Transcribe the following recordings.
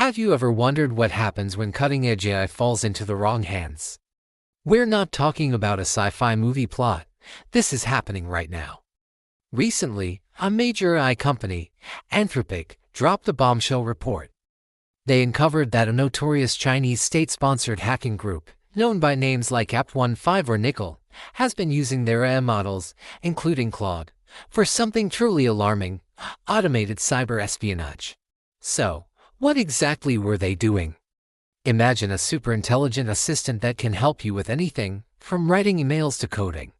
Have you ever wondered what happens when cutting-edge AI falls into the wrong hands? We're not talking about a sci-fi movie plot. This is happening right now. Recently, a major AI company, Anthropic, dropped a bombshell report. They uncovered that a notorious Chinese state-sponsored hacking group, known by names like App15 or Nickel, has been using their AI models, including Claude, for something truly alarming: automated cyber espionage. So, what exactly were they doing? Imagine a super-intelligent assistant that can help you with anything, from writing emails to coding.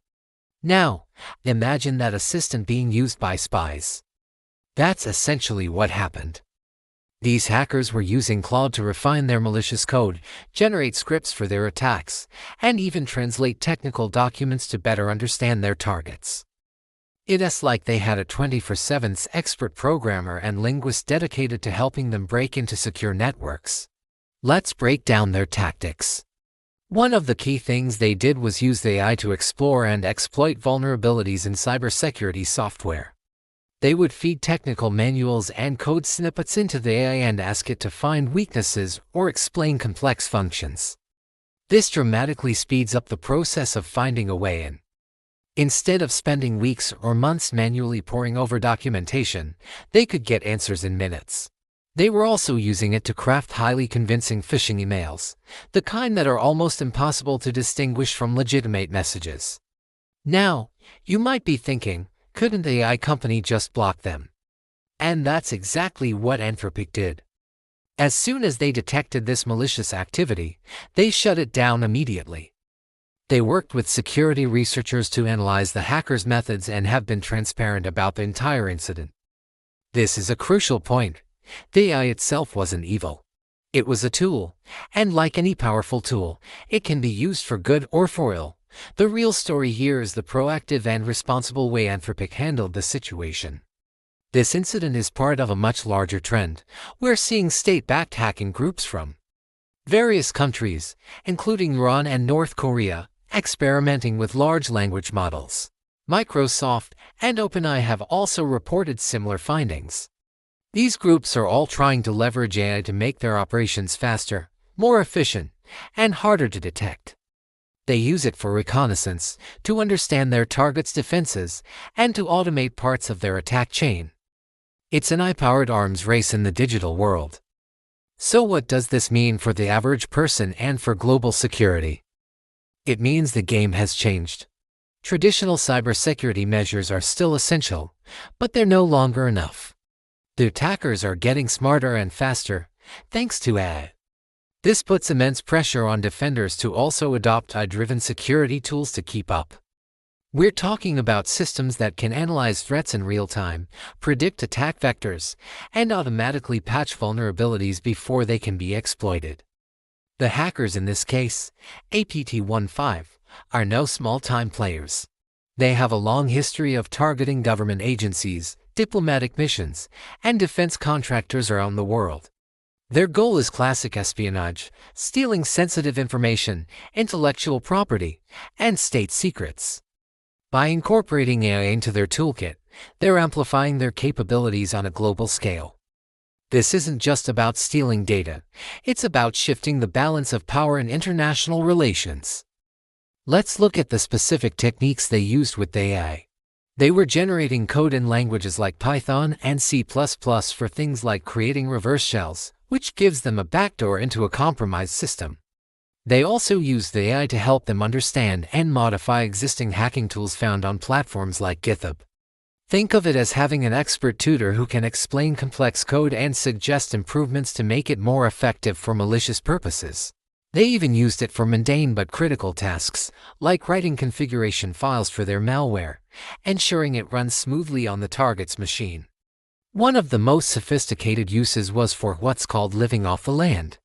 Now, imagine that assistant being used by spies. That's essentially what happened. These hackers were using Claude to refine their malicious code, generate scripts for their attacks, and even translate technical documents to better understand their targets. It's like they had a 24/7 expert programmer and linguist dedicated to helping them break into secure networks. Let's break down their tactics. One of the key things they did was use the AI to explore and exploit vulnerabilities in cybersecurity software. They would feed technical manuals and code snippets into the AI and ask it to find weaknesses or explain complex functions. This dramatically speeds up the process of finding a way in. Instead of spending weeks or months manually poring over documentation, they could get answers in minutes. They were also using it to craft highly convincing phishing emails, the kind that are almost impossible to distinguish from legitimate messages. Now, you might be thinking, couldn't the AI company just block them? And that's exactly what Anthropic did. As soon as they detected this malicious activity, they shut it down immediately. They worked with security researchers to analyze the hackers' methods and have been transparent about the entire incident. This is a crucial point. The AI itself wasn't evil. It was a tool, and like any powerful tool, it can be used for good or for ill. The real story here is the proactive and responsible way Anthropic handled the situation. This incident is part of a much larger trend. We're seeing state-backed hacking groups from various countries, including Iran and North Korea, experimenting with large language models. Microsoft and OpenAI have also reported similar findings. These groups are all trying to leverage AI to make their operations faster, more efficient, and harder to detect. They use it for reconnaissance, to understand their target's defenses, and to automate parts of their attack chain. It's an AI-powered arms race in the digital world. So what does this mean for the average person and for global security? It means the game has changed. Traditional cybersecurity measures are still essential, but they're no longer enough. The attackers are getting smarter and faster, thanks to AI. This puts immense pressure on defenders to also adopt AI-driven security tools to keep up. We're talking about systems that can analyze threats in real time, predict attack vectors, and automatically patch vulnerabilities before they can be exploited. The hackers in this case, APT15, are no small-time players. They have a long history of targeting government agencies, diplomatic missions, and defense contractors around the world. Their goal is classic espionage, stealing sensitive information, intellectual property, and state secrets. By incorporating AI into their toolkit, they're amplifying their capabilities on a global scale. This isn't just about stealing data, it's about shifting the balance of power in international relations. Let's look at the specific techniques they used with the AI. They were generating code in languages like Python and C++ for things like creating reverse shells, which gives them a backdoor into a compromised system. They also used the AI to help them understand and modify existing hacking tools found on platforms like GitHub. Think of it as having an expert tutor who can explain complex code and suggest improvements to make it more effective for malicious purposes. They even used it for mundane but critical tasks, like writing configuration files for their malware, ensuring it runs smoothly on the target's machine. One of the most sophisticated uses was for what's called living off the land.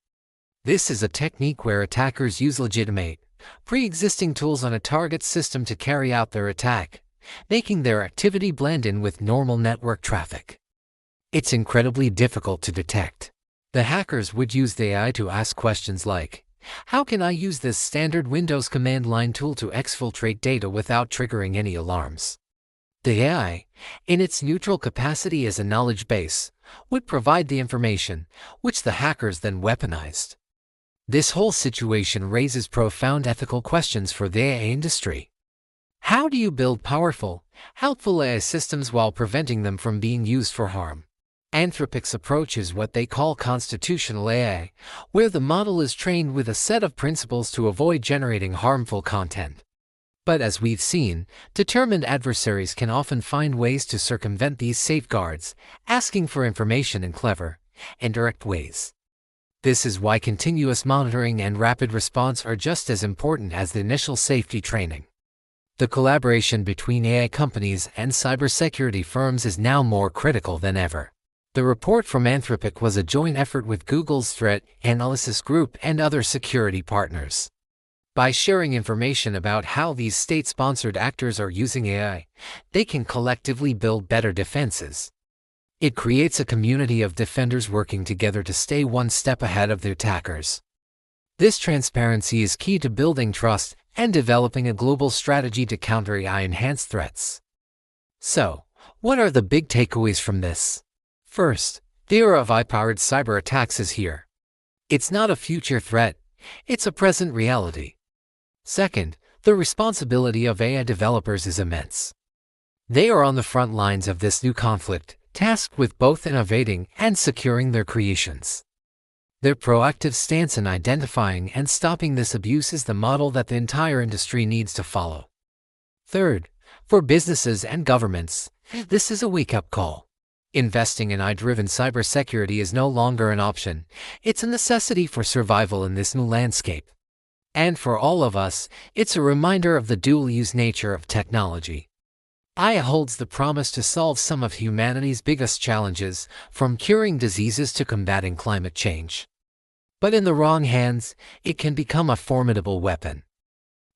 This is a technique where attackers use legitimate, pre-existing tools on a target system to carry out their attack, making their activity blend in with normal network traffic. It's incredibly difficult to detect. The hackers would use the AI to ask questions like, how can I use this standard Windows command line tool to exfiltrate data without triggering any alarms? The AI, in its neutral capacity as a knowledge base, would provide the information, which the hackers then weaponized. This whole situation raises profound ethical questions for the AI industry. How do you build powerful, helpful AI systems while preventing them from being used for harm? Anthropic's approach is what they call constitutional AI, where the model is trained with a set of principles to avoid generating harmful content. But as we've seen, determined adversaries can often find ways to circumvent these safeguards, asking for information in clever, indirect ways. This is why continuous monitoring and rapid response are just as important as the initial safety training. The collaboration between AI companies and cybersecurity firms is now more critical than ever. The report from Anthropic was a joint effort with Google's Threat Analysis Group and other security partners. By sharing information about how these state-sponsored actors are using AI, they can collectively build better defenses. It creates a community of defenders working together to stay one step ahead of the attackers. This transparency is key to building trust and developing a global strategy to counter AI-enhanced threats. So, what are the big takeaways from this? First, the era of AI-powered cyber attacks is here. It's not a future threat, it's a present reality. Second, the responsibility of AI developers is immense. They are on the front lines of this new conflict, tasked with both innovating and securing their creations. Their proactive stance in identifying and stopping this abuse is the model that the entire industry needs to follow. Third, for businesses and governments, this is a wake-up call. Investing in AI-driven cybersecurity is no longer an option, it's a necessity for survival in this new landscape. And for all of us, it's a reminder of the dual-use nature of technology. AI holds the promise to solve some of humanity's biggest challenges, from curing diseases to combating climate change. But in the wrong hands, it can become a formidable weapon.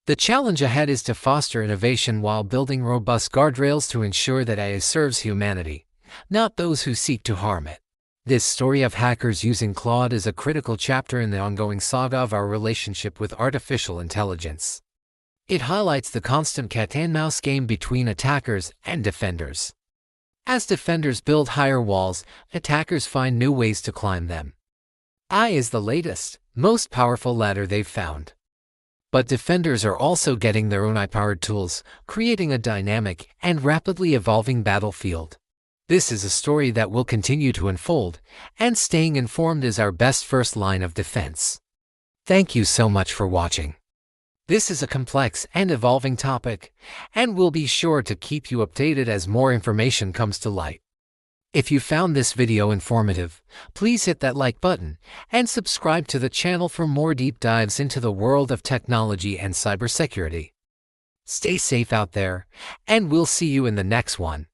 The challenge ahead is to foster innovation while building robust guardrails to ensure that AI serves humanity, not those who seek to harm it. This story of hackers using Claude is a critical chapter in the ongoing saga of our relationship with artificial intelligence. It highlights the constant cat-and-mouse game between attackers and defenders. As defenders build higher walls, attackers find new ways to climb them. AI is the latest, most powerful ladder they've found. But defenders are also getting their own AI-powered tools, creating a dynamic and rapidly evolving battlefield. This is a story that will continue to unfold, and staying informed is our best first line of defense. Thank you so much for watching. This is a complex and evolving topic, and we'll be sure to keep you updated as more information comes to light. If you found this video informative, please hit that like button and subscribe to the channel for more deep dives into the world of technology and cybersecurity. Stay safe out there, and we'll see you in the next one.